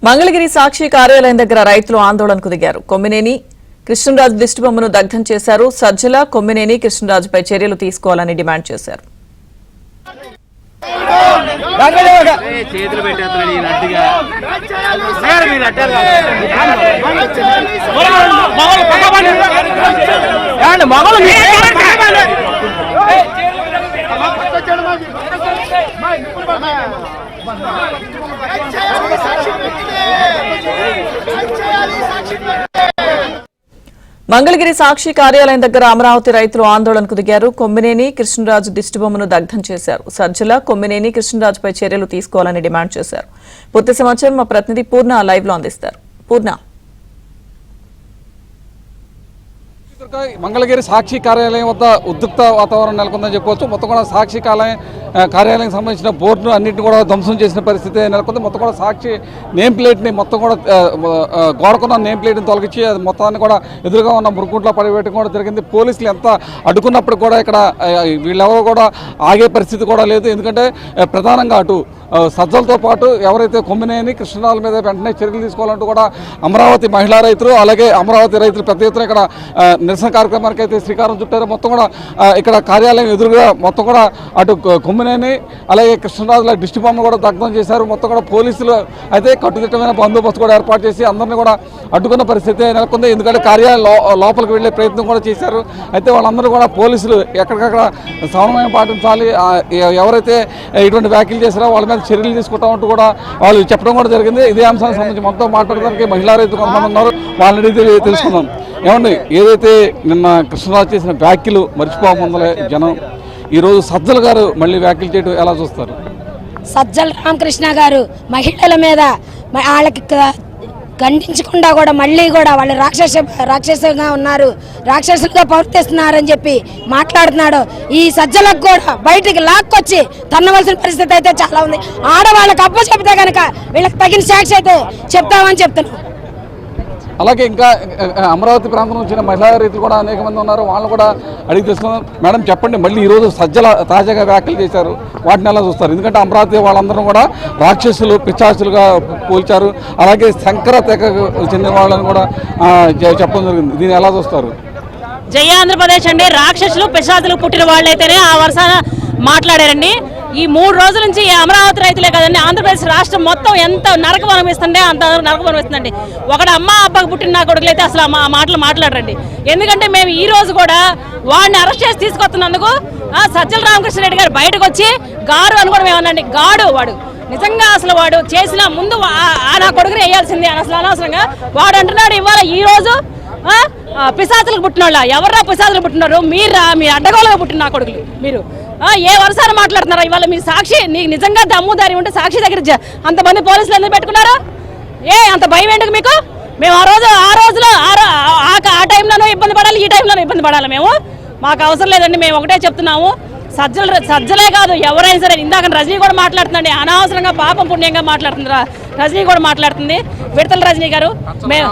మంగళగిరి సాక్షి కార్యాలయం దగ్గర రైతులు ఆందోళనకు దిగారు. కొమ్మినేని కృష్ణరాజు దిష్టిబొమ్మను దగ్ధం చేశారు. సజ్జల కొమ్మినేని కృష్ణరాజుపై చర్యలు తీసుకోవాలని డిమాండ్ చేశారు. మంగళగిరి సాక్షి కార్యాలయం దగ్గర అమరావతి రైతులు ఆందోళనకు దిగారు. కొమ్మినేని కృష్ణరాజు దిష్టిబొమ్మను దగ్ధం చేశారు. సజ్జల కొమ్మినేని కృష్ణరాజుపై చర్యలు తీసుకోవాలని డిమాండ్ చేశారు. పూర్తి సమాచారం మా ప్రతినిధి పూర్ణ లైవ్ లో అందిస్తారు. పూర్ణ, మంగళగిరి సాక్షి కార్యాలయం వద్ద ఉద్రిక్త వాతావరణం నెలకొందని చెప్పవచ్చు. మొత్తం కూడా సాక్షి కార్యాలయం సంబంధించిన బోర్డును అన్నింటినీ కూడా ధ్వంసం చేసిన పరిస్థితి నెలకొంది. మొత్తం కూడా సాక్షి నేమ్ ప్లేట్ని మొత్తం కూడా గోడకున్న నేమ్ ప్లేట్ని తొలగించి అది మొత్తాన్ని కూడా ఎదురుగా ఉన్న మురుగుంట్లో పడివేయడం కూడా జరిగింది. పోలీసులు ఎంత అడ్డుకున్నప్పుడు కూడా ఇక్కడ వీళ్ళెవరూ కూడా ఆగే పరిస్థితి కూడా లేదు. ఎందుకంటే ప్రధానంగా అటు సజ్జలతో పాటు ఎవరైతే కొమ్మినేని కృష్ణరాజు మీద వెంటనే చర్యలు తీసుకోవాలంటూ కూడా అమరావతి మహిళా రైతులు అలాగే అమరావతి రైతులు పెద్ద ఎత్తున ఇక్కడ నిరసన కార్యక్రమానికి అయితే శ్రీకారం చుట్టారు. మొత్తం కూడా ఇక్కడ కార్యాలయం ఎదురుగా మొత్తం కూడా అటు కొమ్మినేని అలాగే కృష్ణరాజుల దిష్టిబొమ్మను కూడా దగ్ధం చేశారు. మొత్తం కూడా పోలీసులు అయితే కట్టుదిట్టమైన బందోబస్తు కూడా ఏర్పాటు చేసి అందరినీ కూడా అడ్డుకున్న పరిస్థితి నెలకొంది. ఎందుకంటే కార్యాలయం లోపలికి వెళ్లే ప్రయత్నం కూడా చేశారు. అయితే వాళ్ళందరూ కూడా పోలీసులు ఎక్కడికక్కడ సమన్వయం పాటించాలి, ఎవరైతే ఇటువంటి వ్యాఖ్యలు చేశారో వాళ్ళ మీద చర్యలు తీసుకుంటామంటూ కూడా వాళ్ళు చెప్పడం కూడా జరిగింది. ఇదే అంశానికి సంబంధించి మొత్తం మాట్లాడడానికి మహిళా రైతులు కొంతమంది ఉన్నారు, వాళ్ళని అడిగితే తెలుసుకుందాం. ఏమండి, ఏదైతే నిన్న కృష్ణరాజు చేసిన వ్యాఖ్యలు మర్చిపోకముందలే జనం ఈరోజు సజ్జల గారు మళ్ళీ వ్యాఖ్యలు చేయడం ఎలా చూస్తారు? సజ్జల రామకృష్ణ గారు మహిళల మీద వాళ్ళకి ఖండించకుండా కూడా మళ్ళీ కూడా వాళ్ళు రాక్షసుగా ఉన్నారు, రాక్షసులుగా ప్రవర్తిస్తున్నారని చెప్పి మాట్లాడుతున్నాడు. ఈ సజ్జలకు కూడా బయటికి లాక్కొచ్చి తన్నవలసిన పరిస్థితి అయితే చాలా ఉంది. ఆడవాళ్ళకి అప్పు చెబితే కనుక వీళ్ళకి తగిన సాక్షి అయితే చెప్తామని చెప్తున్నాం. అలాగే ఇంకా అమరావతి ప్రాంతం వచ్చిన మహిళా రైతులు కూడా అనేక మంది ఉన్నారు, వాళ్ళు కూడా అడిగి తెలుసుకున్నాం. మేడం చెప్పండి, మళ్ళీ ఈరోజు సజ్జల తాజాగా వ్యాఖ్యలు చేశారు, వాటిని ఎలా చూస్తారు? ఎందుకంటే అమరావతి వాళ్ళందరూ కూడా రాక్షసులు పిశాచులుగా పోల్చారు, అలాగే శంకర తెగకు చెందిన వాళ్ళని కూడా చెప్పడం జరిగింది. దీన్ని ఎలా చూస్తారు? జయ ఆంధ్రప్రదేశ్ అండి. రాక్షసులు పిశాచులు పుట్టిన వాళ్ళైతేనే ఆ వరుసన మాట్లాడారండి. ఈ 3 రోజుల నుంచి అమరావతి రైతులే కదండి, ఆంధ్రప్రదేశ్ రాష్ట్రం మొత్తం ఎంత నరకం అనిపిస్తుండే అంత నరకం అనిపిస్తుందండి. ఒకడు అమ్మ అబ్బకు పుట్టిన నా కొడుకులైతే అసలు ఆ మాటలు మాట్లాడరండి. ఎందుకంటే మేము ఈ రోజు కూడా వాడిని అరెస్ట్ చేసి తీసుకొస్తున్నందుకు సజ్జల రామకృష్ణారెడ్డి గారు బయటకు వచ్చి గారు అని కూడా మేమన్నాండి. గాడు వాడు నిజంగా అసలు వాడు చేసిన ముందు నా కొడుకుని వేయాల్సిందే అని అసలు అనవసరంగా వాడు అంటున్నాడు. ఇవాళ ఈ రోజు పిశాచులకు పుట్టిన వాళ్ళ ఎవర్రా పిశాచులకు పుట్టినారు? మీరా? మీ అడ్డగోలుగా పుట్టిన నా కొడుకులు మీరు ఏ వరుసారి మాట్లాడుతున్నారా? ఇవాళ మీ సాక్షి నీకు నిజంగా దమ్ము దారి ఉంటే సాక్షి దగ్గర అంతమంది పోలీసులు ఎందుకు పెట్టుకున్నారా? అంత భయం ఎందుకు మీకు? మేము ఆ రోజులో ఆ టైంలోనూ ఇబ్బంది పడాలి, ఈ టైంలోనూ ఇబ్బంది పడాలి. మాకు అవసరం లేదండి. మేము ఒకటే చెప్తున్నాము, సజ్జలే కాదు ఎవరైనా సరే. ఇందాక రజనీ కూడా మాట్లాడుతుందండి, అనవసరంగా పాపం పుణ్యంగా మాట్లాడుతుంది రజనీ కూడా మాట్లాడుతుంది. విడతల రజనీ గారు మేము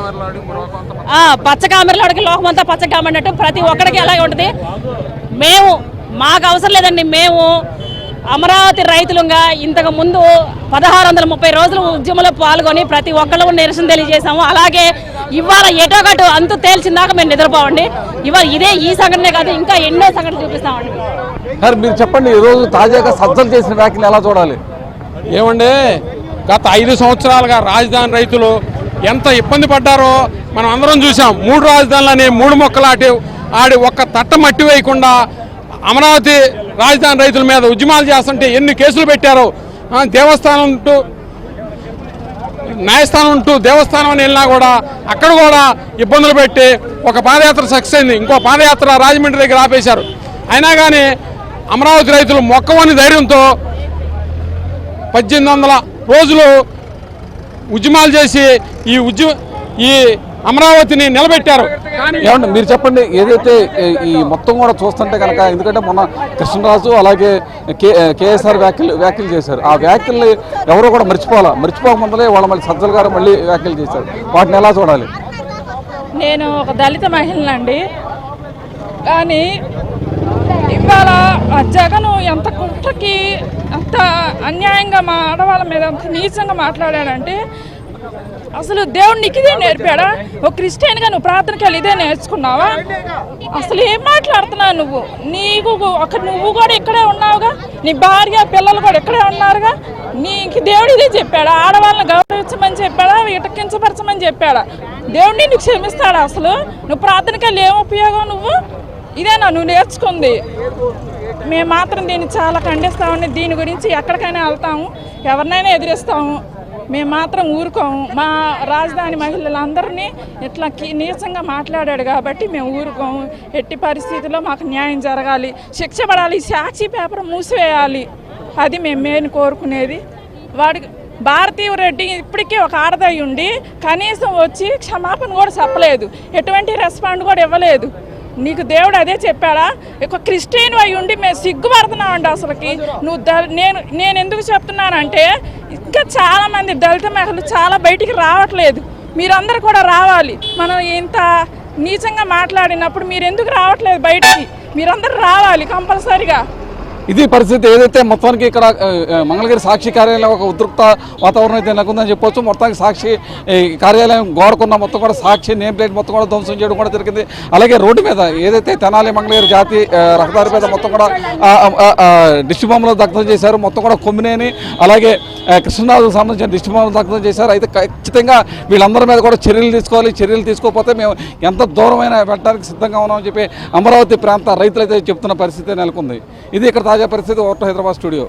పచ్చ కామెరలోడికి లోకమంతా పచ్చ కామన్నట్టు ప్రతి ఒక్కడికి అలాగే ఉంటుంది. మాకు అవసరం లేదండి. మేము అమరావతి రైతులుగా ఇంతకు ముందు 1630 రోజులు ఉద్యమంలో పాల్గొని ప్రతి ఒక్కళ్ళు నిరసన తెలియజేశాము. అలాగే ఇవాళ ఎటోకటు అంతు తేల్చిందాక మేము నిద్రపోవండి. ఇవాళ ఈ సంఘటనే కాదు, ఇంకా ఎన్నో సంఘటనలు చూపిస్తామండి. సార్ మీరు చెప్పండి, ఈరోజు తాజాగా సజ్జలు చేసిన వ్యాఖ్యలు ఎలా చూడాలి? ఏమండి, గత 5 సంవత్సరాలుగా రాజధాని రైతులు ఎంత ఇబ్బంది పడ్డారో మనం అందరం చూసాం. 3 రాజధానులని 3 మొక్కలు ఆడి ఒక్క తట్ట మట్టి వేయకుండా అమరావతి రాజధాని రైతుల మీద ఉద్యమాలు చేస్తుంటే ఎన్ని కేసులు పెట్టారో. దేవస్థానం ఉంటూ న్యాయస్థానం ఉంటూ దేవస్థానం అని వెళ్ళినా కూడా అక్కడ కూడా ఇబ్బందులు పెట్టి ఒక పాదయాత్ర సక్సెస్ అయింది, ఇంకో పాదయాత్ర రాజమండ్రి దగ్గర ఆపేశారు. అయినా కానీ అమరావతి రైతులు మొక్కవని ధైర్యంతో 1800 రోజులు ఉద్యమాలు చేసి ఈ అమరావతిని నిలబెట్టారు. ఏమంటే మీరు చెప్పండి, ఏదైతే ఈ మొత్తం కూడా చూస్తుంటే కనుక, ఎందుకంటే మొన్న కృష్ణరాజు అలాగే కేఎస్ఆర్ వ్యాఖ్యలు చేశారు, ఆ వ్యాఖ్యల్ని ఎవరో కూడా మర్చిపోకముందలే వాళ్ళ మళ్ళీ సజ్జల గారు మళ్ళీ వ్యాఖ్యలు చేశారు, వాటిని ఎలా చూడాలి? నేను ఒక దళిత మహిళనండి, కానీ ఇవాళ జగను ఎంత కుట్రకి అంత అన్యాయంగా మా ఆడవాళ్ళ మీద అంత నీచంగా మాట్లాడాడంటే అసలు దేవుడు నీకు ఇదే నేర్పాడా? ఒక క్రిస్టియన్గా నువ్వు ప్రార్థనకి వెళ్ళి ఇదే నేర్చుకున్నావా? అసలు ఏం మాట్లాడుతున్నావు నువ్వు? నీకు నువ్వు కూడా ఇక్కడే ఉన్నావుగా, నీ భార్య పిల్లలు కూడా ఇక్కడే ఉన్నారుగా. నీకు దేవుడు ఇదే చెప్పాడా? ఆడవాళ్ళని గౌరవించమని చెప్పాడా? ఇటకించపరచమని చెప్పాడా? దేవుడు నీకు క్షమిస్తాడా? అసలు నువ్వు ప్రార్థనకి వెళ్ళి ఏం ఉపయోగం? నువ్వు ఇదేనా నువ్వు నేర్చుకుంది? మేము మాత్రం దీన్ని చాలా ఖండిస్తామని, దీని గురించి ఎక్కడికైనా వెళ్తాము, ఎవరినైనా ఎదిరిస్తాము. మేము మాత్రం ఊరుకోము. మా రాజధాని మహిళలందరినీ ఇట్లా నీచంగా మాట్లాడాడు కాబట్టి మేము ఊరుకోము. ఎట్టి పరిస్థితుల్లో మాకు న్యాయం జరగాలి, శిక్ష పడాలి, సాక్షి పేపర్ మూసివేయాలి. అది మేము మెయిన్ కోరుకునేది. వాడికి భారతీయ రెడ్డి ఇప్పటికీ ఒక ఆడదై ఉండి కనీసం వచ్చి క్షమాపణ కూడా చెప్పలేదు, ఎటువంటి రెస్పాండ్ కూడా ఇవ్వలేదు. నీకు దేవుడు అదే చెప్పాడా? ఒక క్రిస్టియన్ అయి ఉండి మేము సిగ్గుపడుతున్నామండి అసలుకి. నువ్వు నేను ఎందుకు చెప్తున్నానంటే ఇంకా చాలామంది దళిత మహిళలు చాలా బయటికి రావట్లేదు. మీరందరూ కూడా రావాలి. మనం ఇంత నీచంగా మాట్లాడినప్పుడు మీరు ఎందుకు రావట్లేదు బయటికి? మీరందరూ రావాలి కంపల్సరిగా. ఇది పరిస్థితి. ఏదైతే మొత్తానికి ఇక్కడ మంగళగిరి సాక్షి కార్యాలయంలో ఒక ఉద్రిక్త వాతావరణం అయితే నెలకొందని చెప్పొచ్చు. మొత్తానికి సాక్షి కార్యాలయం గోడకున్న మొత్తం కూడా సాక్షి నేమ్ ప్లేట్ మొత్తం కూడా ధ్వంసం చేయడం కూడా జరిగింది. అలాగే రోడ్డు మీద ఏదైతే తెనాలి మంగళగిరి జాతీయ రహదారి మీద మొత్తం కూడా దిష్టి బొమ్మలు దగ్ధం చేశారు. మొత్తం కూడా కొమ్మినేని అలాగే కృష్ణరాజుకు సంబంధించిన దిష్టి బొమ్మలు దగ్ధం చేశారు. అయితే ఖచ్చితంగా వీళ్ళందరి మీద కూడా చర్యలు తీసుకోవాలి. చర్యలు తీసుకోకపోతే మేము ఎంత దూరమైనా వెళ్ళడానికి సిద్ధంగా ఉన్నామని చెప్పి అమరావతి ప్రాంత రైతులు అయితే చెప్తున్న పరిస్థితి నెలకొంది. ఇది ఇక్కడ తాజా పరిస్థితి. హైదరాబాద్ స్టూడియో.